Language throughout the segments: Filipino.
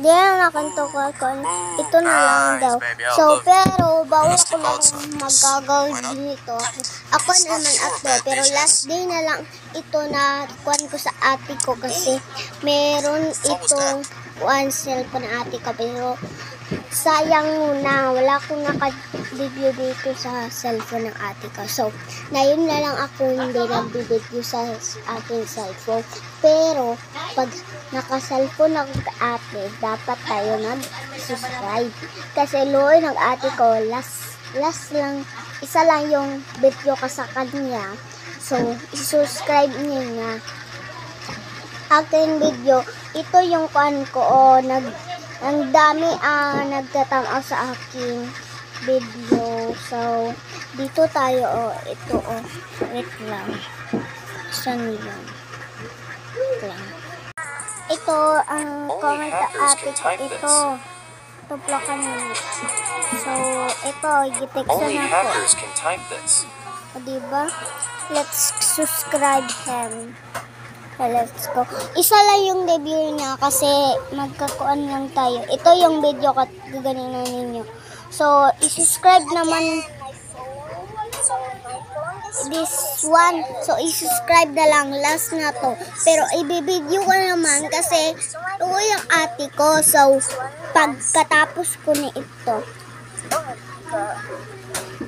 Di na nakantukal ko. Ito na lang daw. So, pero bawal ko lang magagawin dito. Ako naman ate, pero last day na lang ito na kuhan ko sa ate ko kasi meron itong one cellphone na ate ko. Pero sayang muna, wala akong naka-video dito sa cellphone ng ate ko. So, ngayon na lang ako hindi nag-video sa aking cellphone. Pero, pag naka-cellphone ako ka ate, dapat tayo mag-subscribe. Kasi loy ng ate ko, last lang, isa lang yung video ka sa kanya. So, i-subscribe niya nga. Aking video, ito yung kuhan ko, ang dami nagtatamaw sa aking video. So, dito tayo, ito, wait lang. Saan lang? Wait lang. Ito, ang comment sa ate ko, ito. Tuplakan mo. So, ito, giteksan ako. O, diba? Let's subscribe him. Let's go. Isa lang yung debut niya kasi magkakuan lang tayo. Ito yung video kaganin ninyo. So, i-subscribe naman this one. So, i-subscribe na lang. Last na to. Pero, i-video ko naman kasi ito yung ate ko. So, pagkatapos ko ni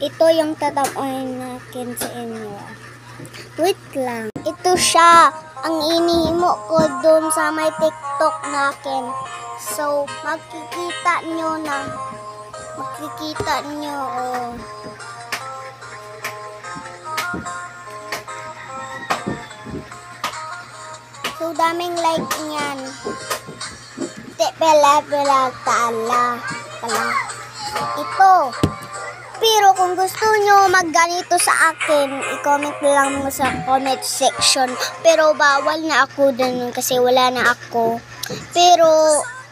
ito yung tatapuin natin sa inyo. Wait lang. Ito siya. Ang inihimo ko doon sa may TikTok natin. So, makikita nyo na. Makikita nyo. So, daming like niyan. Pela, tala. Ito. Pero kung gusto nyo magganito sa akin, i-comment lang mo sa comment section. Pero bawal na ako dun kasi wala na ako. Pero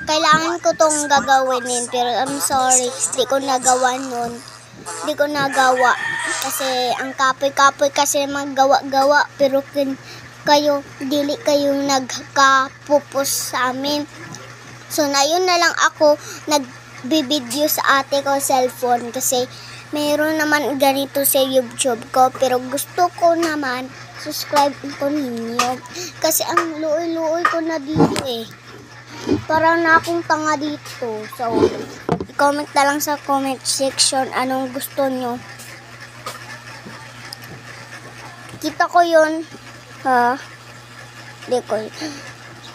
kailangan ko tong gagawin. Pero I'm sorry, di ko nagawa nun. Di ko nagawa. Kasi ang kapoy-kapoy kasi maggawa-gawa. Pero kayo, dili kayo nagkapupos sa amin. So na yun na lang ako nagbibideo sa ate ko cellphone kasi meron naman ganito sa YouTube ko, pero gusto ko naman subscribe ko ninyo. Kasi ang luoy-luoy ko na dito Parang na akong tanga dito. So, i-comment na lang sa comment section anong gusto nyo. Kita ko yun. Ha? Di ko.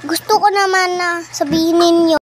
Gusto ko naman na sabihin ninyo.